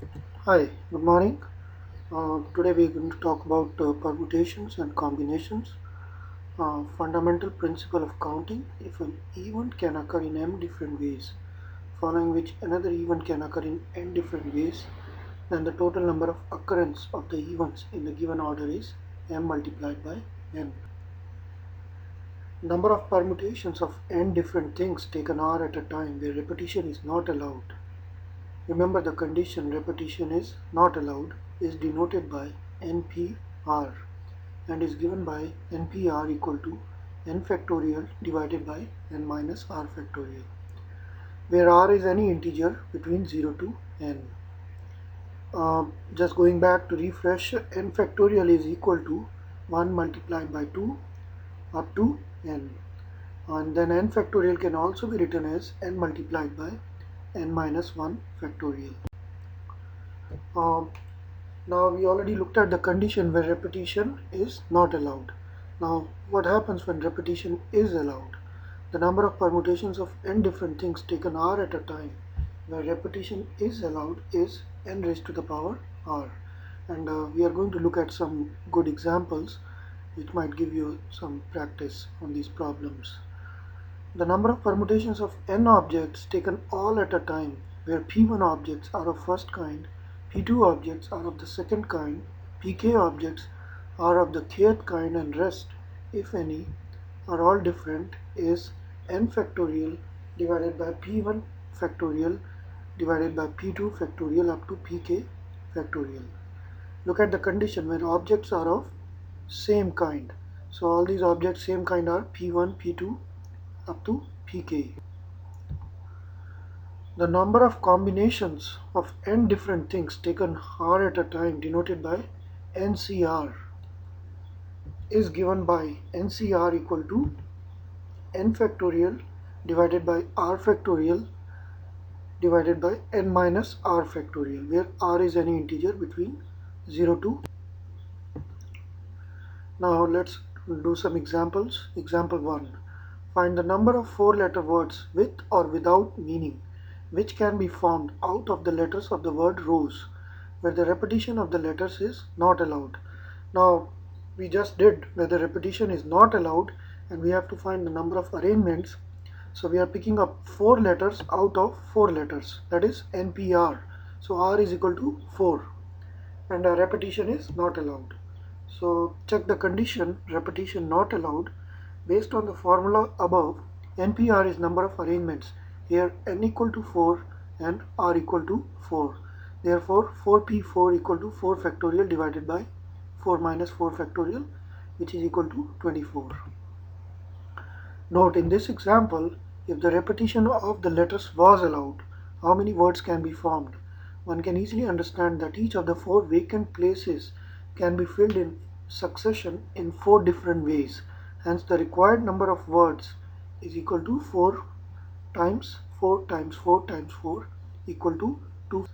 Hi, good morning. Today we are going to talk about permutations and combinations. Fundamental principle of counting. If an event can occur in m different ways, following which another event can occur in n different ways, then the total number of occurrence of the events in the given order is m multiplied by n. Number of permutations of n different things take an hour at a time where repetition is not allowed. Remember, the condition repetition is not allowed is denoted by NPR and is given by NPR equal to n factorial divided by n minus r factorial, where r is any integer between 0 to n. Just going back to refresh, n factorial is equal to 1 multiplied by 2 up to n. And then n factorial can also be written as n multiplied by n minus 1 factorial. Um, Now we already looked at the condition where repetition is not allowed. Now what happens when repetition is allowed? The number of permutations of n different things taken r at a time where repetition is allowed is n raised to the power r. And we are going to look at some good examples which might give you some practice on these problems. The number of permutations of n objects taken all at a time, where p1 objects are of first kind, p2 objects are of the second kind, pk objects are of the kth kind, and rest, if any, are all different, is n factorial divided by p1 factorial divided by p2 factorial up to pk factorial. Look at the condition where objects are of same kind. So all these objects same kind are p1, p2 up to pk. The number of combinations of n different things taken r at a time denoted by NCR is given by NCR equal to n factorial divided by r factorial divided by n minus r factorial, where r is any integer between 0 to. Now let's do some examples. Example 1. Find the number of four-letter words with or without meaning which can be formed out of the letters of the word rose, where the repetition of the letters is not allowed. Now we just did where the repetition is not allowed and we have to find the number of arrangements. So we are picking up 4 letters out of 4 letters, that is NPR. So R is equal to 4 and a repetition is not allowed. So check the condition repetition not allowed. Based on the formula above, NPR is number of arrangements. Here n equal to 4 and r equal to 4. Therefore 4p4 equal to 4 factorial divided by 4 minus 4 factorial, which is equal to 24. Note, in this example, if the repetition of the letters was allowed, how many words can be formed? One can easily understand that each of the 4 vacant places can be filled in succession in 4 different ways. Hence the required number of words is equal to 4 times 4 times 4 times 4 equal to 2.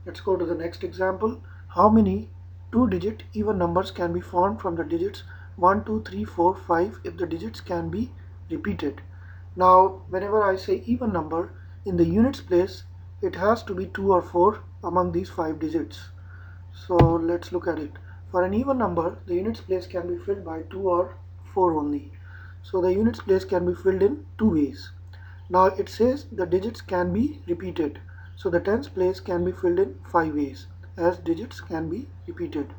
Let's go to the next example. How many 2-digit even numbers can be formed from the digits 1, 2, 3, 4, 5 if the digits can be repeated? Now, whenever I say even number, in the units place, it has to be 2 or 4 among these 5 digits. So let's look at it. For an even number, the units place can be filled by 2 or 4 only. So the units place can be filled in 2 ways. Now it says the digits can be repeated. So the tens place can be filled in 5 ways, as digits can be repeated.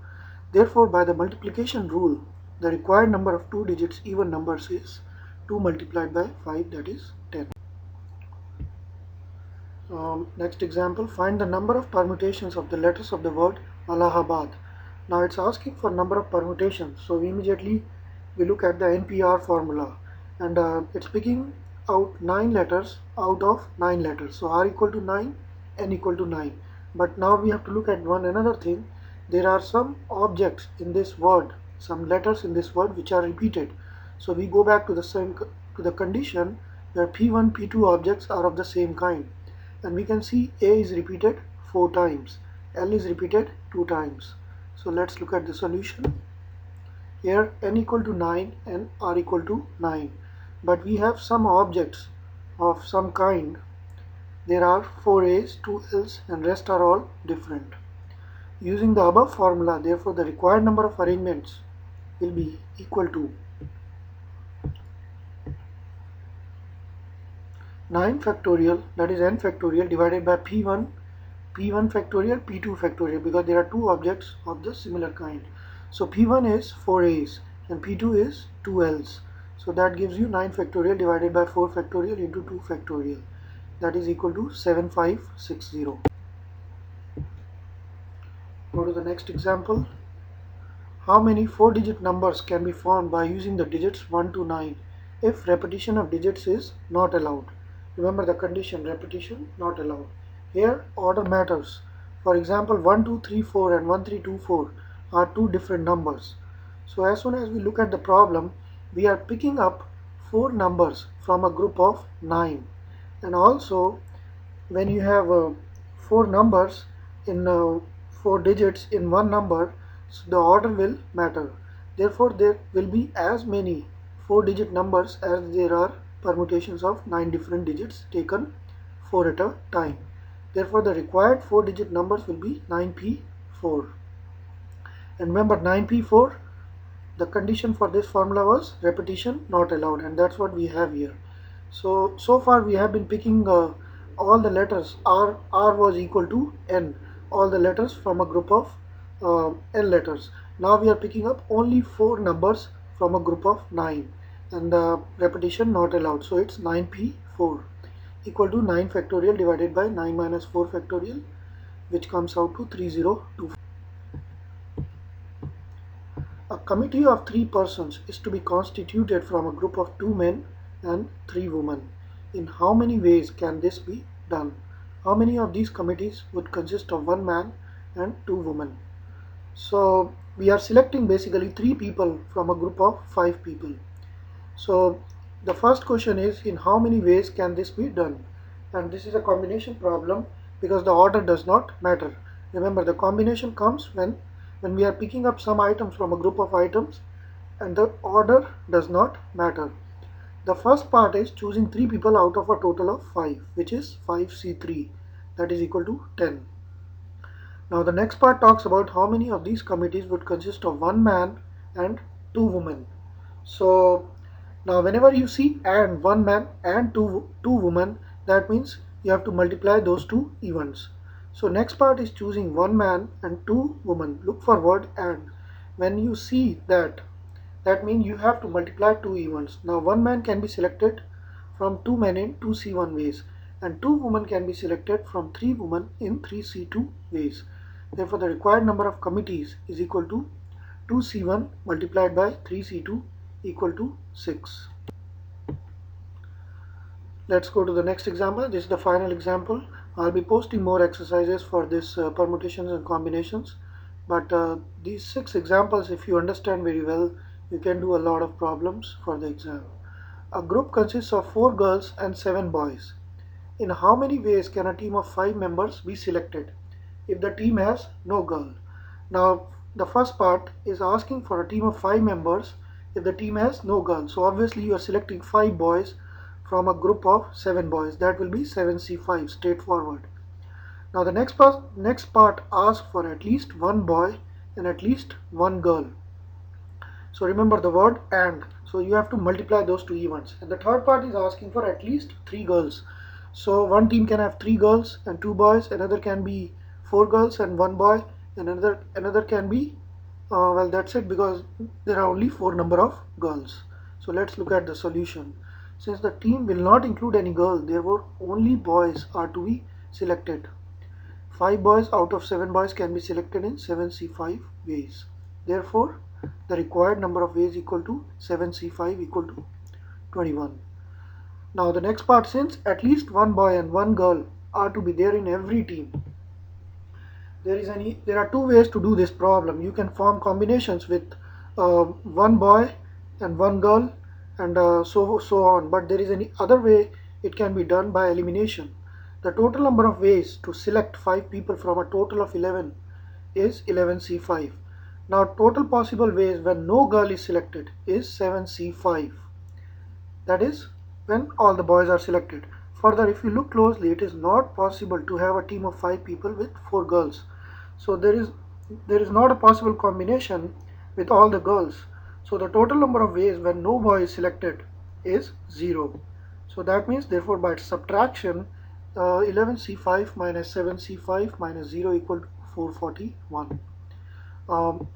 Therefore, by the multiplication rule, the required number of 2 digits even numbers is 2 multiplied by 5, that is 10. Next example, find the number of permutations of the letters of the word Allahabad. Now it's asking for number of permutations, so we look at the NPR formula, and it's picking out 9 letters out of 9 letters. So R equal to 9, N equal to 9. But now we have to look at another thing. There are some objects in this word, some letters in this word which are repeated. So we go back to the condition where P1, P2 objects are of the same kind. And we can see A is repeated 4 times, L is repeated 2 times. So let's look at the solution. Here n equal to 9 and r equal to 9. But we have some objects of some kind there are 4 A's, 2 L's and rest are all different. Using the above formula, therefore the required number of arrangements will be equal to 9 factorial, that is n factorial, divided by p1 factorial, p2 factorial, because there are two objects of the similar kind. So p1 is 4 A's and p2 is 2 L's. So that gives you 9 factorial divided by 4 factorial into 2 factorial. That is equal to 7560. Go to the next example. How many 4-digit numbers can be formed by using the digits 1 to 9 if repetition of digits is not allowed? Remember the condition, repetition not allowed. Here order matters. For example, 1, 2, 3, 4 and 1, 3, 2, 4 are two different numbers. So as soon as we look at the problem, we are picking up 4 numbers from a group of 9. And also when you have 4 numbers in 4 digits in one number, so the order will matter. Therefore there will be as many 4-digit numbers as there are permutations of 9 different digits taken 4 at a time. Therefore the required 4-digit numbers will be 9p4. And remember 9p4, the condition for this formula was repetition not allowed, and that's what we have here. So far we have been picking all the letters. R was equal to n, all the letters from a group of n letters. Now we are picking up only 4 numbers from a group of 9, and the repetition not allowed. So it's 9p4 equal to 9 factorial divided by 9 minus 4 factorial, which comes out to 3024. A committee of 3 persons is to be constituted from a group of 2 men and 3 women. In how many ways can this be done? How many of these committees would consist of 1 man and 2 women? So we are selecting basically 3 people from a group of 5 people. So the first question is, in how many ways can this be done? And this is a combination problem because the order does not matter. Remember, the combination comes when we are picking up some items from a group of items and the order does not matter. The first part is choosing 3 people out of a total of 5, which is 5C3, that is equal to 10. Now the next part talks about how many of these committees would consist of 1 man and 2 women. So now whenever you see and 1 man and two women, that means you have to multiply those two events. So next part is choosing 1 man and 2 women. Look for word and. When you see that, that means you have to multiply 2 events. Now 1 man can be selected from 2 men in 2C1 ways, and 2 women can be selected from 3 women in 3C2 ways. Therefore the required number of committees is equal to 2C1 multiplied by 3C2 equal to 6. Let's go to the next example. This is the final example. I'll be posting more exercises for this permutations and combinations, but these 6 examples, if you understand very well, you can do a lot of problems for the exam. A group consists of 4 girls and 7 boys. In how many ways can a team of 5 members be selected if the team has no girl? Now the first part is asking for a team of 5 members if the team has no girl. So obviously you are selecting 5 boys from a group of 7 boys. That will be 7C5, straightforward. Now the next part asks for at least 1 boy and at least 1 girl. So remember the word and. So you have to multiply those two events. And the third part is asking for at least 3 girls. So one team can have 3 girls and 2 boys, another can be 4 girls and 1 boy, and another can be well, that's it, because there are only 4 number of girls. So let's look at the solution. Since the team will not include any girl, therefore only boys are to be selected. 5 boys out of 7 boys can be selected in 7C5 ways. Therefore the required number of ways equal to 7C5 equal to 21. Now the next part, since at least 1 boy and 1 girl are to be there in every team, there are 2 ways to do this problem. You can form combinations with 1 boy and 1 girl and so on, but there is any other way it can be done by elimination. The total number of ways to select 5 people from a total of 11 is 11C5. Now total possible ways when no girl is selected is 7C5. That is when all the boys are selected. Further, if you look closely, it is not possible to have a team of 5 people with 4 girls. So there is not a possible combination with all the girls. So the total number of ways when no boy is selected is 0. So that means therefore by subtraction 11c5 minus 7c5 minus 0 equal to 441. Um,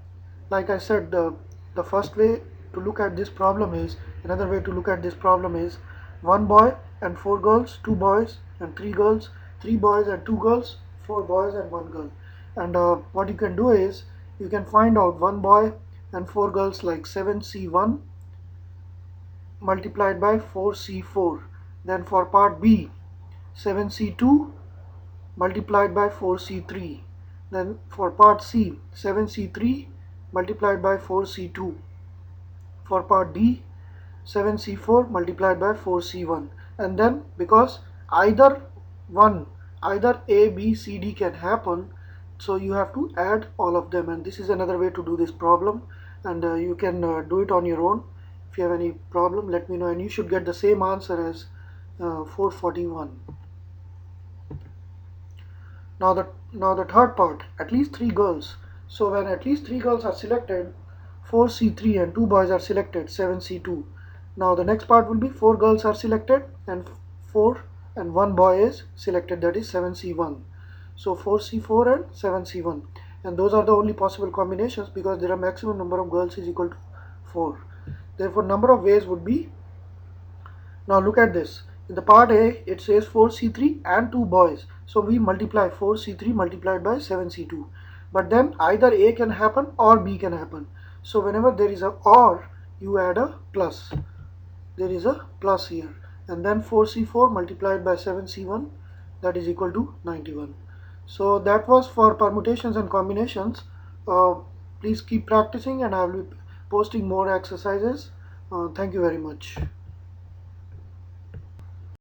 like I said, the first way to look at this problem is, another way to look at this problem is 1 boy and 4 girls, 2 boys and 3 girls, 3 boys and 2 girls, 4 boys and 1 girl. And what you can do is you can find out 1 boy and 4 girls like 7c1 multiplied by 4c4. Then for part B, 7c2 multiplied by 4c3. Then for part C, 7c3 multiplied by 4c2. For part D, 7c4 multiplied by 4c1. And then because either one, either A, B, C, D can happen, so you have to add all of them. And this is another way to do this problem. And you can do it on your own. If you have any problem, let me know. And you should get the same answer as 441. Now the third part, at least 3 girls. So when at least 3 girls are selected, 4c3 and 2 boys are selected, 7c2. Now the next part will be 4 girls are selected and 4 and 1 boy is selected, that is 7c1. So 4c4 and 7c1, and those are the only possible combinations because their maximum number of girls is equal to 4. Therefore number of ways would be, now look at this. In the part A, it says 4c3 and 2 boys. So we multiply 4c3 multiplied by 7c2. But then either A can happen or B can happen. So whenever there is a or, you add a plus. There is a plus here. And then 4c4 multiplied by 7c1, that is equal to 91. So that was for permutations and combinations. Uh, Please keep practicing and I will be posting more exercises. Thank you very much.